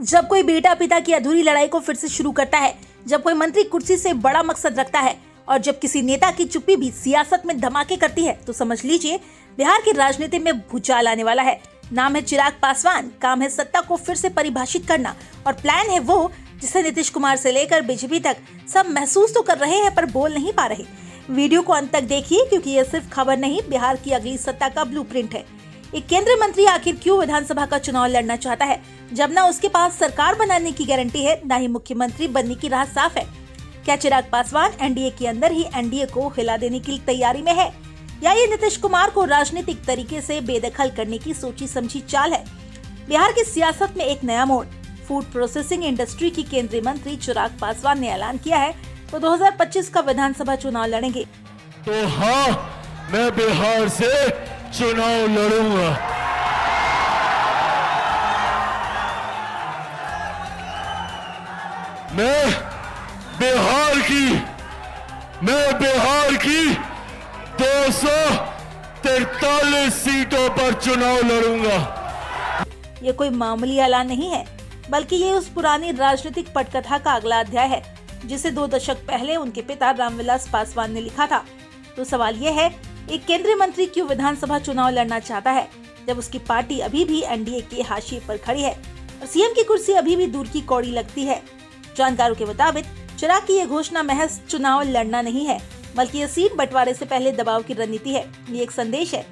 जब कोई बेटा पिता की अधूरी लड़ाई को फिर से शुरू करता है, जब कोई मंत्री कुर्सी से बड़ा मकसद रखता है और जब किसी नेता की चुप्पी भी सियासत में धमाके करती है, तो समझ लीजिए बिहार की राजनीति में भूचाल आने वाला है। नाम है चिराग पासवान, काम है सत्ता को फिर से परिभाषित करना और प्लान है वो जिसे नीतीश कुमार से लेकर बीजेपी तक सब महसूस तो कर रहे हैं पर बोल नहीं पा रहे। वीडियो को अंत तक देखिए क्योंकि ये सिर्फ खबर नहीं, बिहार की अगली सत्ता का ब्लूप्रिंट है। एक केंद्रीय मंत्री आखिर क्यों विधानसभा का चुनाव लड़ना चाहता है, जब ना उसके पास सरकार बनाने की गारंटी है, ना ही मुख्यमंत्री बनने की राह साफ है। क्या चिराग पासवान एनडीए के अंदर ही एनडीए को हिला देने की तैयारी में है, या ये नीतीश कुमार को राजनीतिक तरीके से बेदखल करने की सोची समझी चाल है? बिहार की सियासत में एक नया मोड़। फूड प्रोसेसिंग इंडस्ट्री की केंद्रीय मंत्री चिराग पासवान ने ऐलान किया है वो 2025 का विधानसभा चुनाव लड़ेंगे। तो हाँ, मैं बिहार से चुनाव लड़ूंगा। मैं बिहार की 243 सीटों पर चुनाव लड़ूंगा। ये कोई मामूली ऐलान नहीं है, बल्कि ये उस पुरानी राजनीतिक पटकथा का अगला अध्याय है जिसे 2 दशक पहले उनके पिता रामविलास पासवान ने लिखा था। तो सवाल ये है, एक केंद्रीय मंत्री क्यों विधानसभा चुनाव लड़ना चाहता है जब उसकी पार्टी अभी भी एनडीए के हाशिए पर खड़ी है और सीएम की कुर्सी अभी भी दूर की कौड़ी लगती है? जानकारों के मुताबिक चिराग की ये घोषणा महज चुनाव लड़ना नहीं है, बल्कि ये सीट बंटवारे से पहले दबाव की रणनीति है। ये एक संदेश है,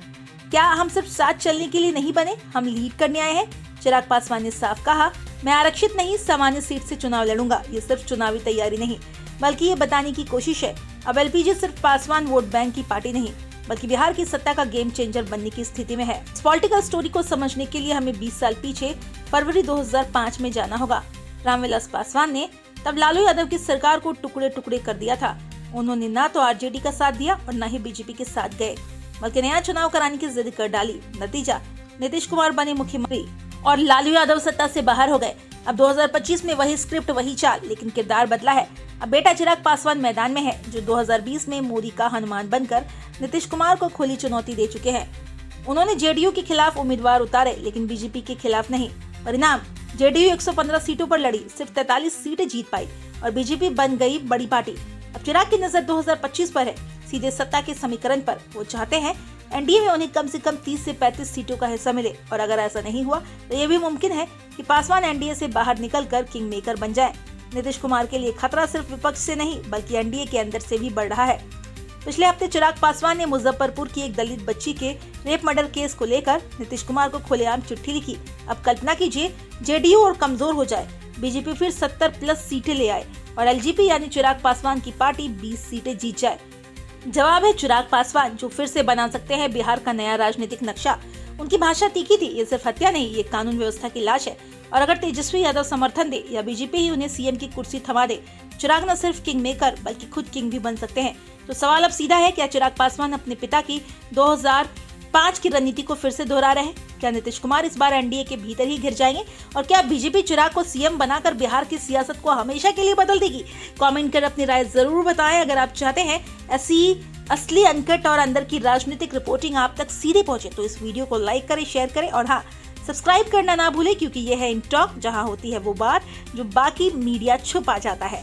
क्या हम सिर्फ साथ चलने के लिए नहीं बने, हम लीड करने आए हैं। चिराग पासवान ने साफ कहा, मैं आरक्षित नहीं सामान्य सीट से चुनाव लड़ूंगा। ये सिर्फ चुनावी तैयारी नहीं, बल्कि ये बताने की कोशिश है अब एलपीजी सिर्फ पासवान वोट बैंक की पार्टी नहीं, बल्कि बिहार की सत्ता का गेम चेंजर बनने की स्थिति में है। इस पॉलिटिकल स्टोरी को समझने के लिए हमें 20 साल पीछे फरवरी 2005 में जाना होगा। रामविलास पासवान ने तब लालू यादव की सरकार को टुकड़े टुकड़े कर दिया था। उन्होंने ना तो आरजेडी का साथ दिया और न ही बीजेपी के साथ गए, बल्कि नया चुनाव कराने की जिद कर डाली। नतीजा, नीतीश कुमार बने मुख्यमंत्री और लालू यादव सत्ता से बाहर हो गए। अब 2025 में वही स्क्रिप्ट, वही चाल, लेकिन किरदार बदला है। अब बेटा चिराग पासवान मैदान में है, जो 2020 में मोदी का हनुमान बनकर नीतीश कुमार को खुली चुनौती दे चुके हैं। उन्होंने जेडीयू के खिलाफ उम्मीदवार उतारे, लेकिन बीजेपी के खिलाफ नहीं। परिणाम, जेडीयू 115 सीटों पर लड़ी, सिर्फ 43 सीटें जीत पाई और बीजेपी बन गई बड़ी पार्टी। अब चिराग की नजर 2025 पर है, सीधे सत्ता के समीकरण पर। वो चाहते हैं एनडीए में उन्हें कम से कम 30 से 35 सीटों का हिस्सा मिले, और अगर ऐसा नहीं हुआ तो ये भी मुमकिन है कि पासवान एनडीए से बाहर निकलकर किंग मेकर बन जाए। नीतीश कुमार के लिए खतरा सिर्फ विपक्ष से नहीं, बल्कि एनडीए के अंदर से भी बढ़ रहा है। पिछले हफ्ते चिराग पासवान ने मुजफ्फरपुर की एक दलित बच्ची के रेप मर्डर केस को लेकर नीतीश कुमार को खुलेआम चिट्ठी लिखी। अब कल्पना कीजिए, जेडीयू और कमजोर हो जाए, बीजेपी फिर 70+ सीटें ले आए और एलजेपी यानी चिराग पासवान की पार्टी 20 सीटें जीत जाए। जवाब है चिराग पासवान, जो फिर से बना सकते हैं बिहार का नया राजनीतिक नक्शा। उनकी भाषा तीखी थी, ये सिर्फ हत्या नहीं, ये कानून व्यवस्था की लाश है। और अगर तेजस्वी यादव समर्थन दे या बीजेपी ही उन्हें सीएम की कुर्सी थमा दे, चिराग न सिर्फ किंग मेकर बल्कि खुद किंग भी बन सकते हैं। तो सवाल अब सीधा है, क्या चिराग पासवान अपने पिता की 2005 की रणनीति को फिर से दोहरा रहे हैं? क्या नीतीश कुमार इस बार एनडीए के भीतर ही घिर जाएंगे? और क्या बीजेपी चिराग को सीएम बनाकर बिहार की सियासत को हमेशा के लिए बदल देगी? कमेंट कर अपनी राय जरूर बताएं। अगर आप चाहते हैं ऐसी असली अनकट और अंदर की राजनीतिक रिपोर्टिंग आप तक सीधे पहुंचे, तो इस वीडियो को लाइक करें, शेयर करें और हाँ, सब्सक्राइब करना ना भूलें, क्योंकि यह है इन टॉक, जहां होती है वो बात जो बाकी मीडिया छुपा जाता है।